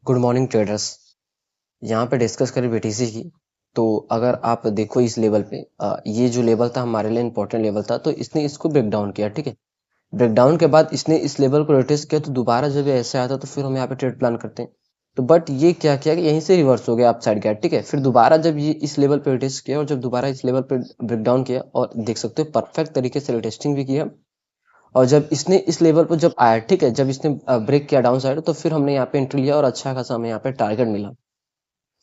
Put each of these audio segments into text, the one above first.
Good morning traders. यहाँ पे discuss करें बीटीसी की। तो अगर आप देखो इस लेवल पे ये जो लेवल था हमारे लिए इंपॉर्टेंट लेवल था, तो इसने इसको ब्रेक डाउन किया। ठीक है, ब्रेक डाउन के बाद इसने इस लेवल को रिट्रेस किया, तो दोबारा जब ये ऐसे आता तो फिर हम यहाँ पे ट्रेड प्लान करते हैं। तो बट ये क्या किया कि यहीं से रिवर्स हो गया, अप साइड गया। ठीक है, फिर दोबारा जब ये इस लेवल पे रिटेस्ट किया और जब दोबारा इस लेवल पे ब्रेक डाउन किया, और देख सकते हो परफेक्ट तरीके से रिटेस्टिंग भी किया। और जब इसने इस लेवल पर जब आया, ठीक है, जब इसने ब्रेक किया डाउन साइड, तो फिर हमने यहाँ पे एंट्री लिया और अच्छा खासा हमें यहाँ पे टारगेट मिला।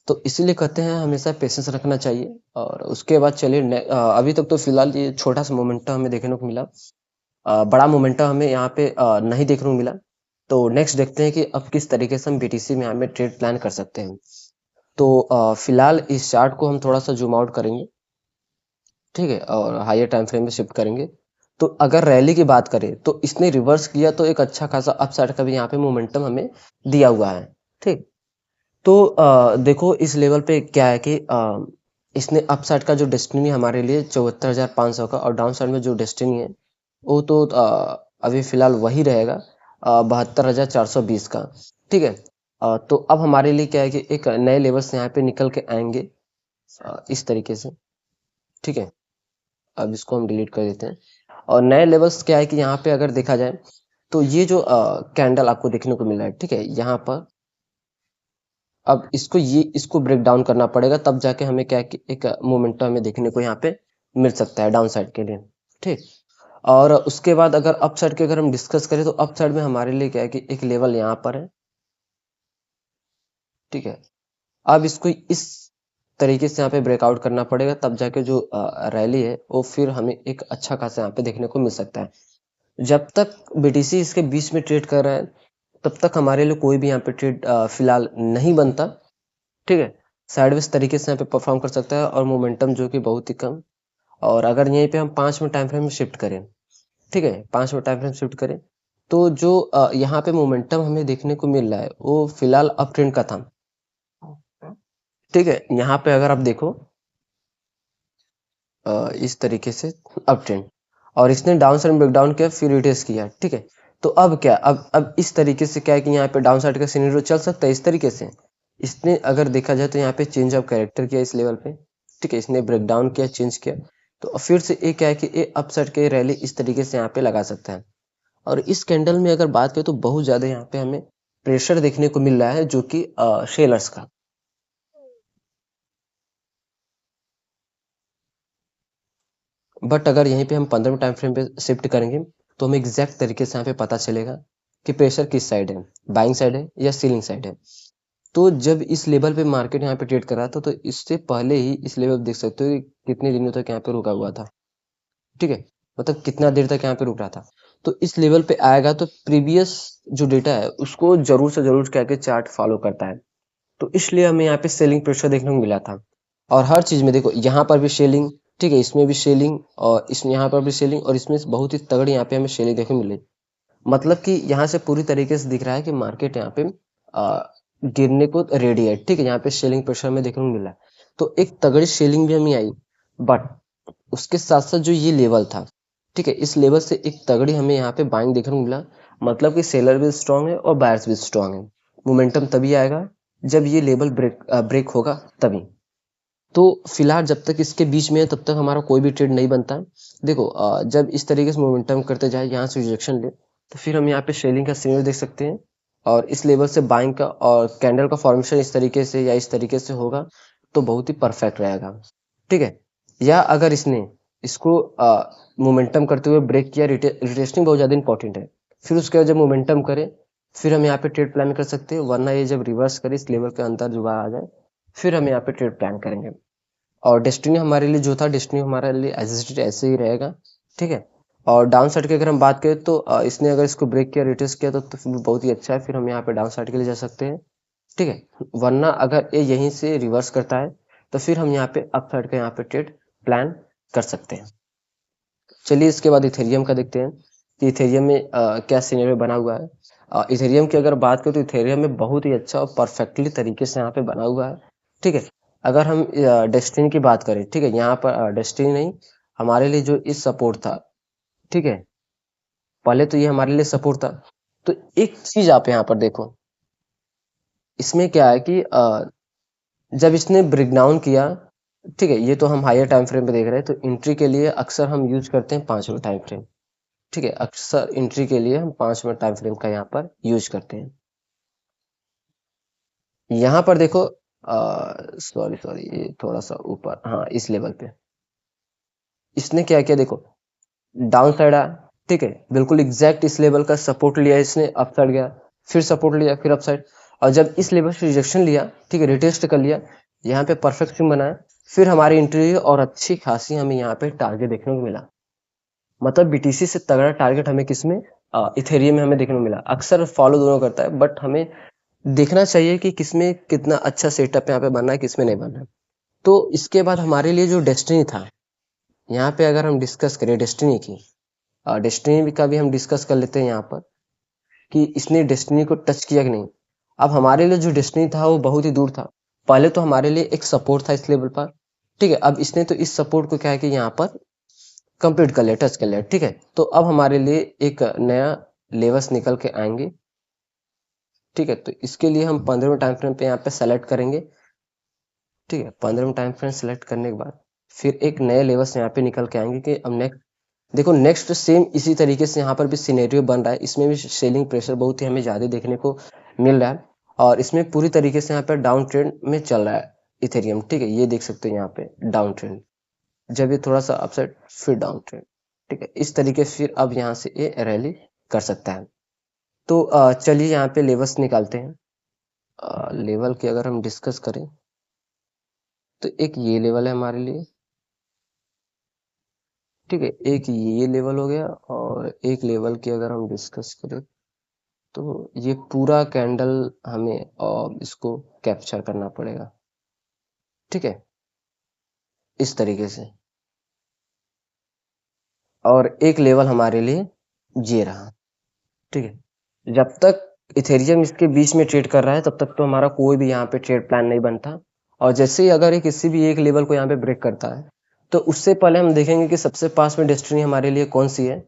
तो इसीलिए कहते हैं हमेशा पेशेंस रखना चाहिए। और उसके बाद चलिए अभी तक तो फिलहाल ये छोटा सा मोमेंटम हमें देखने को मिला। बड़ा मोमेंटम हमें यहाँ पे नहीं देखने को मिला। तो नेक्स्ट देखते हैं कि अब किस तरीके से हम बीटीसी में हमें ट्रेड प्लान कर सकते हैं। तो फिलहाल इस चार्ट को हम थोड़ा सा जूम आउट करेंगे, ठीक है, और हायर टाइम फ्रेम में शिफ्ट करेंगे। तो अगर रैली की बात करें तो इसने रिवर्स किया, तो एक अच्छा खासा अपसाइड का भी यहाँ पे मोमेंटम हमें दिया हुआ है। ठीक, तो देखो इस लेवल पे क्या है कि इसने अपसाइड का जो डेस्टिनी हमारे लिए 74,500 का, और डाउन साइड में जो डेस्टिनी है वो तो अभी फिलहाल वही रहेगा, 72,420 का। ठीक है, तो अब हमारे लिए क्या है कि एक नए लेवल से यहाँ पे निकल के आएंगे इस तरीके से। ठीक है, अब इसको हम डिलीट कर देते हैं। और नए लेवल्स क्या है कि यहाँ पे अगर देखा जाए तो ये जो कैंडल आपको देखने को मिल रहा है, ठीक है, यहाँ पर अब इसको ब्रेक डाउन करना पड़ेगा, तब जाके हमें क्या है कि एक मोमेंटम हमें देखने को यहाँ पे मिल सकता है डाउन साइड के लिए। ठीक, और उसके बाद अगर अप साइड की अगर हम डिस्कस करें तो अप साइड में हमारे लिए क्या है कि एक लेवल यहाँ पर है। ठीक है, अब इसको इस तरीके से यहाँ पे ब्रेकआउट करना पड़ेगा, तब जाके जो रैली है वो फिर हमें एक अच्छा खासा यहाँ पे देखने को मिल सकता है। जब तक बीटीसी इसके बीच में ट्रेड कर रहा है, तब तक हमारे लिए कोई भी यहाँ पे ट्रेड फिलहाल नहीं बनता। ठीक है, साइडवेज तरीके से यहाँ पे परफॉर्म कर सकता है, और मोमेंटम जो कि बहुत ही कम। और अगर यहीं पे हम 5 मिनट टाइम फ्रेम में शिफ्ट करें, ठीक है, 5 मिनट टाइम फ्रेम शिफ्ट करें, तो जो यहाँ पे मोमेंटम हमें देखने को मिल रहा है वो फिलहाल अप ट्रेंड का था। ठीक है, यहाँ पे अगर आप देखो इस तरीके से अप ट्रेंड, और इसने डाउन साइड ब्रेक डाउन किया, फिर रिटेस्ट किया। ठीक है, तो अब क्या, अब इस तरीके से क्या है कि यहाँ पे डाउन साइड का सिनेरियो चल सकता है इस तरीके से। इसने अगर देखा जाए तो यहाँ पे चेंज ऑफ कैरेक्टर किया इस लेवल पे। ठीक है, इसने ब्रेक डाउन किया, चेंज किया, तो फिर से ये क्या है कि ये अप साइड के रैली इस तरीके से यहाँ पे लगा सकता है। और इस कैंडल में अगर बात करें तो बहुत ज्यादा यहाँ पे हमें प्रेशर देखने को मिल रहा है, जो कि शेलर्स का। बट अगर यहीं पे हम 15 टाइम फ्रेम पे शिफ्ट करेंगे, तो हमें एग्जैक्ट तरीके से यहाँ पे पता चलेगा कि प्रेशर किस साइड है, बाइंग साइड है या सेलिंग साइड है। तो जब इस लेवल पे मार्केट यहाँ पे ट्रेड कर रहा था, तो इससे पहले ही इस लेवल देख सकते हो कि कितने दिनों तक यहाँ पे रुका हुआ था। ठीक है, मतलब कितना देर तक यहाँ पे रुक रहा था। तो इस लेवल पे आएगा तो प्रीवियस जो डेटा है उसको जरूर से जरूर क्या के चार्ट फॉलो करता है। तो इसलिए हमें यहाँ पे सेलिंग प्रेशर देखने को मिला था। और हर चीज में देखो, यहाँ पर भी सेलिंग, ठीक है, इसमें भी सेलिंग, और इसमें यहाँ पर भी सेलिंग, और इसमें बहुत ही तगड़ी यहाँ पे हमें सेलिंग देखने को मिली। मतलब कि यहाँ से पूरी तरीके से दिख रहा है कि मार्केट यहाँ पे गिरने को रेडी है। ठीक है, यहाँ पे सेलिंग प्रेशर में देखने को मिला है। तो एक तगड़ी सेलिंग भी हमें आई। बट उसके साथ साथ जो ये लेवल था, ठीक है, इस लेवल से एक तगड़ी हमें यहाँ पे बाइंग देखने को मिला। मतलब कि सेलर भी स्ट्रांग है और बायर्स भी स्ट्रांग है। मोमेंटम तभी आएगा जब ये लेवल ब्रेक होगा तभी। तो फिलहाल जब तक इसके बीच में है तब तक हमारा कोई भी ट्रेड नहीं बनता है। देखो जब इस तरीके से मोमेंटम करते जाए, यहाँ से रिजेक्शन ले, तो फिर हम यहाँ पे सेलिंग का सिग्नल देख सकते हैं। और इस लेवल से बाइंग का और कैंडल का फॉर्मेशन इस तरीके से या इस तरीके से होगा, तो बहुत ही परफेक्ट रहेगा। ठीक है, या अगर इसने इसको मोमेंटम करते हुए ब्रेक किया, रिटेस्टिंग बहुत ज़्यादा इंपॉर्टेंट है। फिर उसके बाद जब मोमेंटम करे, फिर हम यहाँ पे ट्रेड प्लान कर सकते हैं। वरना ये जब रिवर्स करे, इस लेवल के अंदर दोबारा आ जाए, फिर हम यहाँ पे ट्रेड प्लान करेंगे। और डेस्टिनी हमारे लिए जो था, डेस्टिनी हमारे लिए ऐसे ही रहेगा। ठीक है, और डाउन साइड की अगर हम बात करें तो इसने अगर इसको ब्रेक किया, रिटेस्ट किया, तो फिर बहुत ही अच्छा है, फिर हम यहाँ पे डाउन साइड के लिए जा सकते हैं। ठीक है, वरना अगर ये यहीं से रिवर्स करता है, तो फिर हम यहाँ पे अप साइड का यहाँ पे ट्रेड प्लान कर सकते हैं। चलिए इसके बाद इथेरियम का देखते हैं कि इथेरियम में क्या सिनेरियो बना हुआ है। इथेरियम की अगर बात करें तो इथेरियम में बहुत ही अच्छा और परफेक्टली तरीके से यहाँ पे बना हुआ है। ठीक है, अगर हम डेस्टिनी की बात करें, ठीक है, यहाँ पर डेस्टिनी नहीं, हमारे लिए जो इस सपोर्ट था, ठीक है, पहले तो ये हमारे लिए सपोर्ट था। तो एक चीज आप यहाँ पर देखो, इसमें क्या है कि जब इसने ब्रेक डाउन किया, ठीक है, ये तो हम हायर टाइम फ्रेम पे देख रहे हैं, तो एंट्री के लिए अक्सर हम यूज करते हैं 5 मिनट टाइम फ्रेम। ठीक है, अक्सर एंट्री के लिए हम 5 मिनट टाइम फ्रेम का यहाँ पर यूज करते हैं। यहाँ पर देखो, सॉरी सॉरी, ये थोड़ा सा ऊपर, हाँ, इस लेवल पे इसने क्या किया देखो, डाउन साइड आया, ठीक है, बिल्कुल एग्जैक्ट इस लेवल का सपोर्ट लिया इसने, अप साइड गया, फिर सपोर्ट लिया, फिर अप साइड, और जब इस लेवल से रिजेक्शन लिया, ठीक है, रिटेस्ट कर लिया, यहाँ पे परफेक्ट स्विंग बनाया, फिर हमारी एंट्री और अच्छी खासी हमें यहाँ पे टारगेट देखने को मिला। मतलब बीटीसी से तगड़ा टारगेट हमें किसमें, इथेरियम में हमें देखने को मिला। अक्सर फॉलो दोनों करता है, बट हमें देखना चाहिए कि किसमें कितना अच्छा सेटअप यहाँ पे बनना है, किसमें नहीं बनना है। तो इसके बाद हमारे लिए जो डेस्टिनी था, यहाँ पे अगर हम डिस्कस करें डेस्टिनी की, डेस्टिनी का भी हम डिस्कस कर लेते हैं यहाँ पर, कि इसने डेस्टिनी को टच किया कि नहीं। अब हमारे लिए जो डेस्टिनी था वो बहुत ही दूर था। पहले तो हमारे लिए एक सपोर्ट था इस लेवल पर, ठीक है, अब इसने तो इस सपोर्ट को क्या है कि यहाँ पर कंप्लीट कर लिया, टच कर लिया, ठीक है। तो अब हमारे लिए एक नया लेवल्स निकल के आएंगे, ठीक है। तो इसके लिए हम 15वें टाइम फ्रेम पे यहाँ पे सेलेक्ट करेंगे, ठीक है। 15वें टाइम फ्रेम सेलेक्ट करने के बाद फिर एक नए लेवल्स यहाँ पे निकल के आएंगे कि अब नेक्स्ट देखो, नेक्स्ट सेम इसी तरीके से यहाँ पर भी सिनेरियो बन रहा है। इसमें भी सेलिंग प्रेशर बहुत ही हमें ज्यादा देखने को मिल रहा है, और इसमें पूरी तरीके से यहाँ पे डाउन ट्रेंड में चल रहा है इथेरियम, ठीक है, ये देख सकते हो यहाँ पे डाउन ट्रेंड, जब ये थोड़ा सा अपसाइड फिर डाउन ट्रेंड, ठीक है, इस तरीके से फिर अब यहाँ से ये रैली कर सकता है। तो चलिए यहाँ पे लेवल्स निकालते हैं। लेवल की अगर हम डिस्कस करें तो एक ये लेवल है हमारे लिए, ठीक है, एक ये लेवल हो गया, और एक लेवल की अगर हम डिस्कस करें तो ये पूरा कैंडल हमें इसको कैप्चर करना पड़ेगा, ठीक है, इस तरीके से। और एक लेवल हमारे लिए ये रहा, ठीक है। जब तक इथेरियम इसके बीच में ट्रेड कर रहा है तब तक तो हमारा कोई भी यहाँ पे ट्रेड प्लान नहीं बनता। और जैसे ही अगर ये किसी भी एक लेवल को यहाँ पे ब्रेक करता है, तो उससे पहले हम देखेंगे कि सबसे पास में डेस्टिनी हमारे लिए कौन सी है।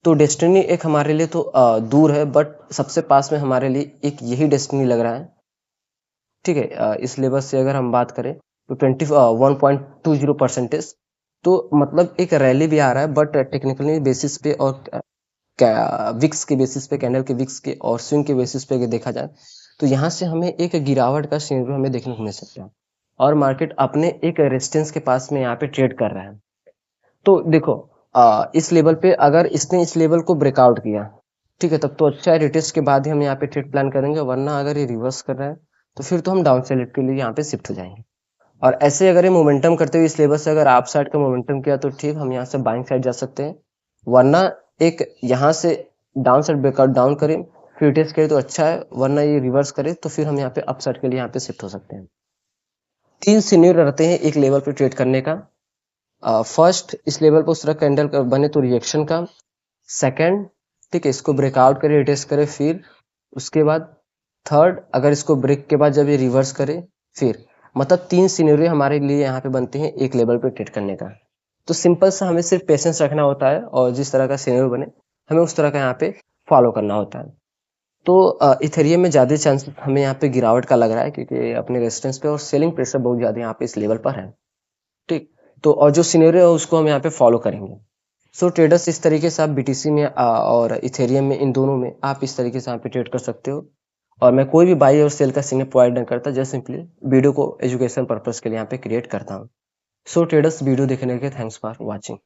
तो डेस्टिनी एक हमारे लिए तो दूर है, बट सबसे पास में हमारे लिए एक यही डेस्टिनी लग रहा है, ठीक है। इस लेवल से अगर हम बात करें तो 1.20%, तो मतलब एक रैली भी आ रहा है, बट टेक्निकली बेसिस पे और विक्स के बेसिस पे, कैंडल के विक्स के और स्विंग के बेसिस पे अगर देखा जाए तो यहाँ से हमें एक गिरावट का सिनेरियो हमें देखने को मिल सकता है, और मार्केट अपने एक रेजिस्टेंस के पास में यहाँ पे ट्रेड कर रहा है। तो देखो, इस लेवल पे अगर इसने इस लेवल को ब्रेकआउट किया, ठीक है, तब तो अच्छा है, रिटेस्ट के बाद ही हम यहाँ पे ट्रेड प्लान करेंगे, वरना अगर ये रिवर्स कर रहा है तो फिर तो हम डाउन साइड के लिए यहाँ पे शिफ्ट हो जाएंगे। और ऐसे अगर ये मोमेंटम करते हुए इस लेवल से अगर आप साइड का मोमेंटम किया तो ठीक, हम यहाँ से बाइंग साइड जा सकते हैं, वरना एक यहाँ से डाउन साइड ब्रेकआउट डाउन करें फिर टेस्ट करें तो अच्छा है, वरना ये रिवर्स करे तो फिर हम यहाँ पे अप साइड के लिए यहाँ पे शिफ्ट हो सकते हैं। 3 सिनेरियो रहते हैं एक लेवल पे ट्रेड करने का। फर्स्ट, इस लेवल पर उस तरह कैंडल बने तो रिएक्शन का। सेकंड, ठीक है, इसको ब्रेकआउट करे, टेस्ट करे, फिर उसके बाद थर्ड, अगर इसको ब्रेक के बाद जब ये रिवर्स करे फिर, मतलब 3 सिनेरियो हमारे लिए यहाँ पे बनते हैं एक लेवल पे ट्रेड करने का। तो सिंपल सा हमें सिर्फ पेशेंस रखना होता है, और जिस तरह का सिनेरियो बने हमें उस तरह का यहाँ पे फॉलो करना होता है। तो इथेरियम में ज़्यादा चांसेस हमें यहाँ पे गिरावट का लग रहा है, क्योंकि अपने रेजिस्टेंस पे और सेलिंग प्रेशर बहुत ज़्यादा यहाँ पे इस लेवल पर है, ठीक। तो और जो सिनेरियो है उसको हम यहाँ पे फॉलो करेंगे। सो ट्रेडर्स, इस तरीके से आप बीटीसी में और इथेरियम में, इन दोनों में आप इस तरीके से यहाँ पे ट्रेड कर सकते हो। और मैं कोई भी बाई और सेल का सिग्नल प्रोवाइड नहीं करता, जस्ट सिंपली वीडियो को एजुकेशन पर्पज के लिए यहाँ पे क्रिएट करता हूँ। सो ट्रेडर्स, वीडियो देखने के थैंक्स फॉर वॉचिंग।